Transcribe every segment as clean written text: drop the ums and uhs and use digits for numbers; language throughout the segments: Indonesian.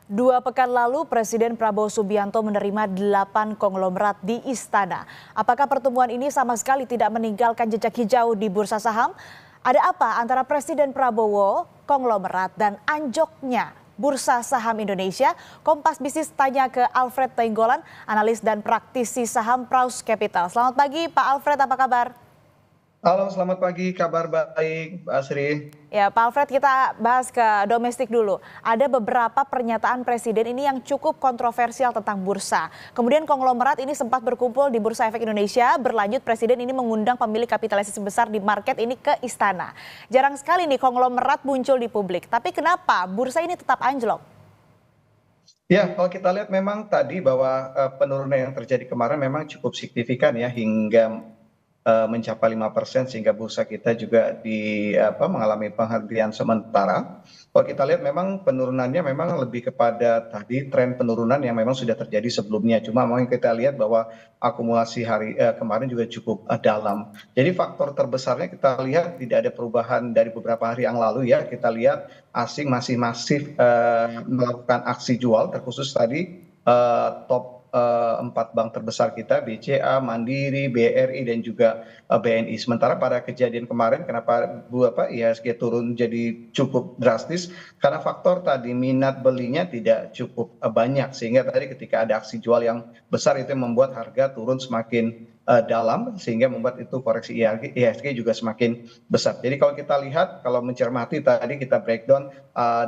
Dua pekan lalu, Presiden Prabowo Subianto menerima 8 konglomerat di Istana. Apakah pertemuan ini sama sekali tidak meninggalkan jejak hijau di bursa saham? Ada apa antara Presiden Prabowo, konglomerat, dan anjoknya bursa saham Indonesia? Kompas Bisnis tanya ke Alfred Tenggolan, analis dan praktisi saham Praus Capital. Selamat pagi, Pak Alfred, apa kabar? Halo, selamat pagi. Kabar baik, Mbak Asri. Ya, Pak Alfred, kita bahas ke domestik dulu. Ada beberapa pernyataan Presiden ini yang cukup kontroversial tentang bursa. Kemudian konglomerat ini sempat berkumpul di Bursa Efek Indonesia. Berlanjut, Presiden ini mengundang pemilik kapitalisasi besar di market ini ke istana. Jarang sekali nih konglomerat muncul di publik. Tapi kenapa bursa ini tetap anjlok? Ya, kalau kita lihat memang tadi bahwa penurunan yang terjadi kemarin memang cukup signifikan ya hingga mencapai 5% sehingga bursa kita juga mengalami penghentian sementara. Kalau kita lihat memang penurunannya memang lebih kepada tadi tren penurunan yang memang sudah terjadi sebelumnya. Cuma memang kita lihat bahwa akumulasi hari kemarin juga cukup dalam. Jadi faktor terbesarnya kita lihat tidak ada perubahan dari beberapa hari yang lalu ya. Kita lihat asing masih masif melakukan aksi jual, terkhusus tadi top empat bank terbesar kita, BCA, Mandiri, BRI, dan juga BNI. Sementara pada kejadian kemarin, kenapa IHSG turun jadi cukup drastis? Karena faktor tadi minat belinya tidak cukup banyak, sehingga tadi ketika ada aksi jual yang besar itu yang membuat harga turun semakin dalam, sehingga membuat itu koreksi IHSG juga semakin besar. Jadi kalau kita lihat, kalau mencermati tadi kita breakdown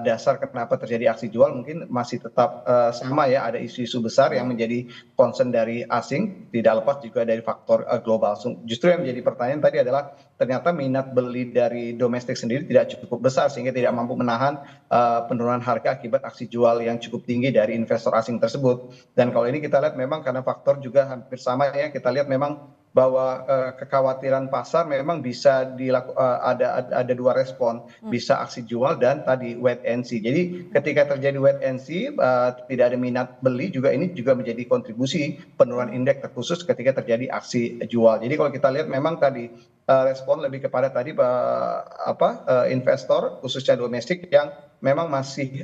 dasar kenapa terjadi aksi jual, mungkin masih tetap sama ya, ada isu-isu besar yang menjadi concern dari asing, tidak lepas juga dari faktor global. Justru yang menjadi pertanyaan tadi adalah ternyata minat beli dari domestik sendiri tidak cukup besar, sehingga tidak mampu menahan penurunan harga akibat aksi jual yang cukup tinggi dari investor asing tersebut. Dan kalau ini kita lihat memang karena faktor juga hampir sama ya, kita lihat memang bahwa kekhawatiran pasar memang bisa ada dua respon, bisa aksi jual dan tadi wait and see. Jadi ketika terjadi wait and see, tidak ada minat beli, juga ini juga menjadi kontribusi penurunan indeks, terkhusus ketika terjadi aksi jual. Jadi kalau kita lihat memang tadi respon lebih kepada tadi investor khususnya domestik yang memang masih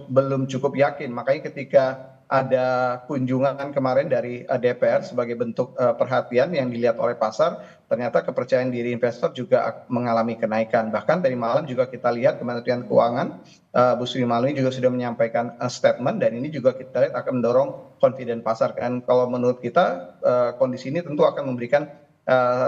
belum cukup yakin. Makanya ketika ada kunjungan kemarin dari DPR sebagai bentuk perhatian yang dilihat oleh pasar, ternyata kepercayaan diri investor juga mengalami kenaikan. Bahkan tadi malam juga kita lihat Kementerian Keuangan, Bu Sri Mulyani juga sudah menyampaikan statement, dan ini juga kita lihat akan mendorong confident pasar. Dan kalau menurut kita kondisi ini tentu akan memberikan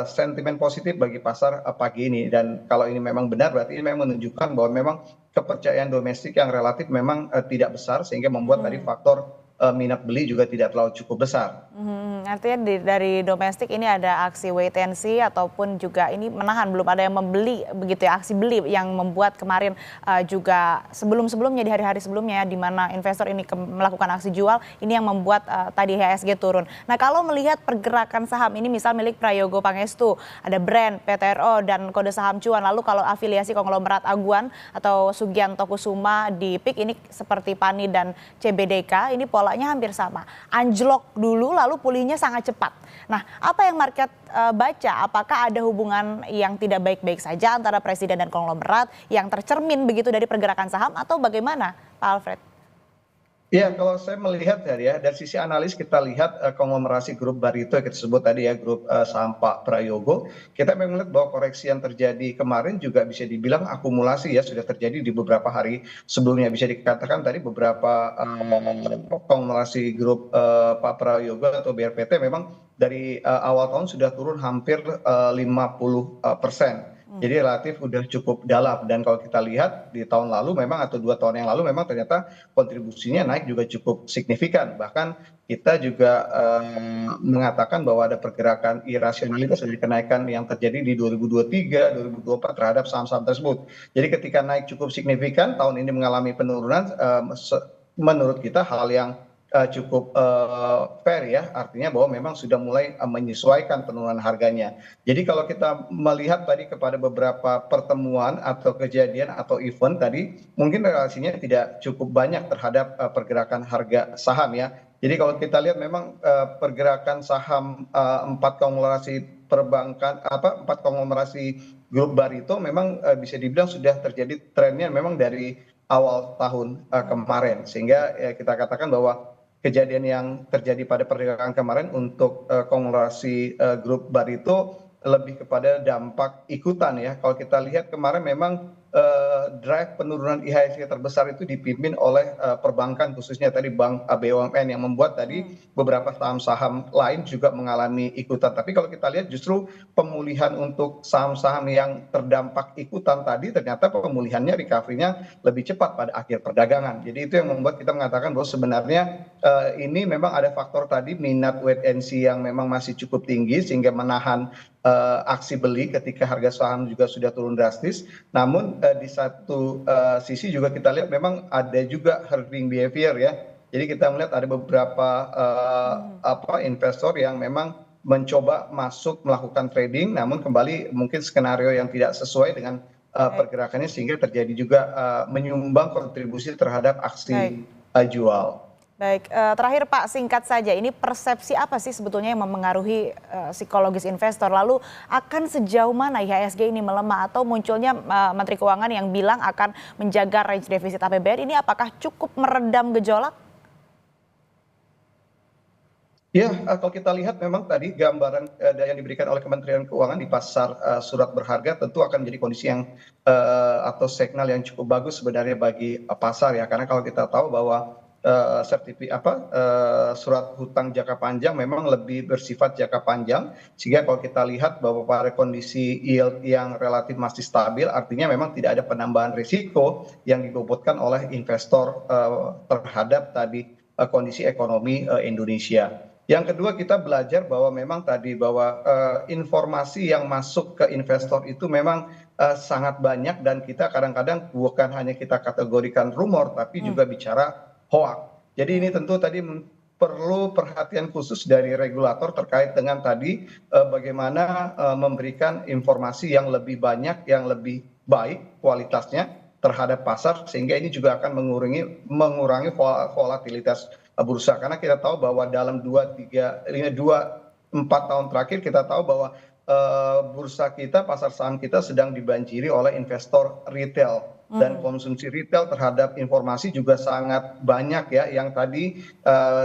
sentimen positif bagi pasar pagi ini. Dan kalau ini memang benar, berarti ini memang menunjukkan bahwa memang kepercayaan domestik yang relatif memang tidak besar, sehingga membuat tadi faktor minat beli juga tidak terlalu cukup besar. Artinya dari domestik ini ada aksi wait and see ataupun juga ini menahan, belum ada yang membeli begitu ya, aksi beli yang membuat kemarin juga sebelumnya di hari-hari sebelumnya ya, di mana investor ini melakukan aksi jual, ini yang membuat tadi IHSG turun. Nah, kalau melihat pergerakan saham ini misal milik Prayogo Pangestu, ada Brand, PTRO, dan kode saham cuan, lalu kalau afiliasi konglomerat Aguan atau Sugianto Kusuma di PIK ini seperti PANI dan CBDK, ini polanya hampir sama. Anjlok dulu lalu pulihnya sangat cepat. Nah, apa yang market baca? Apakah ada hubungan yang tidak baik-baik saja antara presiden dan konglomerat yang tercermin begitu dari pergerakan saham, atau bagaimana, Pak Alfred? Ya, kalau saya melihat dari sisi analis, kita lihat konglomerasi grup Barito yang kita sebut tadi ya, grup saham Pak Prayogo, kita memang melihat bahwa koreksi yang terjadi kemarin juga bisa dibilang akumulasi ya, sudah terjadi di beberapa hari sebelumnya. Bisa dikatakan tadi beberapa konglomerasi grup Pak Prayogo atau BRPT memang dari awal tahun sudah turun hampir 50%. Jadi relatif udah cukup dalam. Dan kalau kita lihat di tahun lalu memang, atau 2 tahun yang lalu, memang ternyata kontribusinya naik juga cukup signifikan. Bahkan kita juga mengatakan bahwa ada pergerakan irasionalitas dari kenaikan yang terjadi di 2023, 2024 terhadap saham-saham tersebut. Jadi ketika naik cukup signifikan, tahun ini mengalami penurunan, menurut kita hal yang cukup fair ya, artinya bahwa memang sudah mulai menyesuaikan penurunan harganya. Jadi kalau kita melihat tadi kepada beberapa pertemuan atau kejadian atau event tadi, mungkin relasinya tidak cukup banyak terhadap pergerakan harga saham ya. Jadi kalau kita lihat memang pergerakan saham empat konglomerasi perbankan, empat konglomerasi grup Barito memang bisa dibilang sudah terjadi trennya memang dari awal tahun kemarin, sehingga kita katakan bahwa kejadian yang terjadi pada perdagangan kemarin untuk konglomerasi grup Barito lebih kepada dampak ikutan ya. Kalau kita lihat kemarin memang drive penurunan IHSG terbesar itu dipimpin oleh perbankan, khususnya tadi Bank BUMN, yang membuat tadi beberapa saham-saham lain juga mengalami ikutan. Tapi kalau kita lihat justru pemulihan untuk saham-saham yang terdampak ikutan tadi, ternyata pemulihannya, recovery-nya lebih cepat pada akhir perdagangan. Jadi itu yang membuat kita mengatakan bahwa sebenarnya ini memang ada faktor tadi minat wait and see yang memang masih cukup tinggi sehingga menahan aksi beli ketika harga saham juga sudah turun drastis. Namun di satu sisi juga kita lihat memang ada juga herding behavior ya. Jadi kita melihat ada beberapa investor yang memang mencoba masuk melakukan trading, namun kembali mungkin skenario yang tidak sesuai dengan pergerakannya, sehingga terjadi juga menyumbang kontribusi terhadap aksi jual. Baik, terakhir Pak, singkat saja, ini persepsi apa sih sebetulnya yang memengaruhi psikologis investor? Lalu akan sejauh mana IHSG ini melemah, atau munculnya Menteri Keuangan yang bilang akan menjaga range defisit APBN, ini apakah cukup meredam gejolak? Ya, kalau kita lihat memang tadi gambaran yang diberikan oleh Kementerian Keuangan di pasar surat berharga tentu akan menjadi kondisi yang atau signal yang cukup bagus sebenarnya bagi pasar ya, karena kalau kita tahu bahwa surat hutang jangka panjang memang lebih bersifat jangka panjang, sehingga kalau kita lihat bahwa pada kondisi yield yang relatif masih stabil, artinya memang tidak ada penambahan risiko yang dibobotkan oleh investor terhadap tadi kondisi ekonomi Indonesia. Yang kedua, kita belajar bahwa memang tadi bahwa informasi yang masuk ke investor itu memang sangat banyak, dan kita kadang-kadang bukan hanya kita kategorikan rumor tapi juga bicara hoax. Jadi ini tentu tadi perlu perhatian khusus dari regulator terkait dengan tadi bagaimana memberikan informasi yang lebih banyak, yang lebih baik kualitasnya terhadap pasar, sehingga ini juga akan mengurangi volatilitas bursa. Karena kita tahu bahwa dalam 4 tahun terakhir kita tahu bahwa bursa kita, pasar saham kita sedang dibanjiri oleh investor retail, dan konsumsi retail terhadap informasi juga sangat banyak ya, yang tadi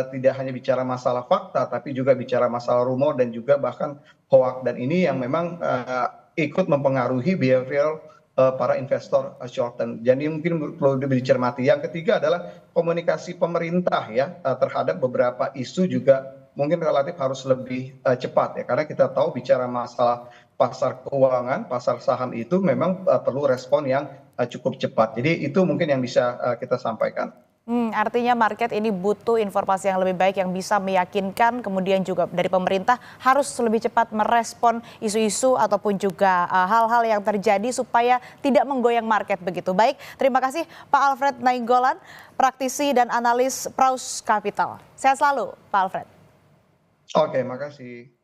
tidak hanya bicara masalah fakta tapi juga bicara masalah rumor dan juga bahkan hoax, dan ini yang memang ikut mempengaruhi behavior para investor short term. Jadi mungkin perlu dicermati. Yang ketiga adalah komunikasi pemerintah ya terhadap beberapa isu juga mungkin relatif harus lebih cepat ya, karena kita tahu bicara masalah pasar keuangan, pasar saham itu memang perlu respon yang cukup cepat. Jadi itu mungkin yang bisa kita sampaikan. Artinya market ini butuh informasi yang lebih baik yang bisa meyakinkan, kemudian juga dari pemerintah harus lebih cepat merespon isu-isu ataupun juga hal-hal yang terjadi supaya tidak menggoyang market begitu. Baik, terima kasih Pak Alfred Nainggolan, praktisi dan analis Praus Capital. Sehat selalu Pak Alfred. Oke, makasih.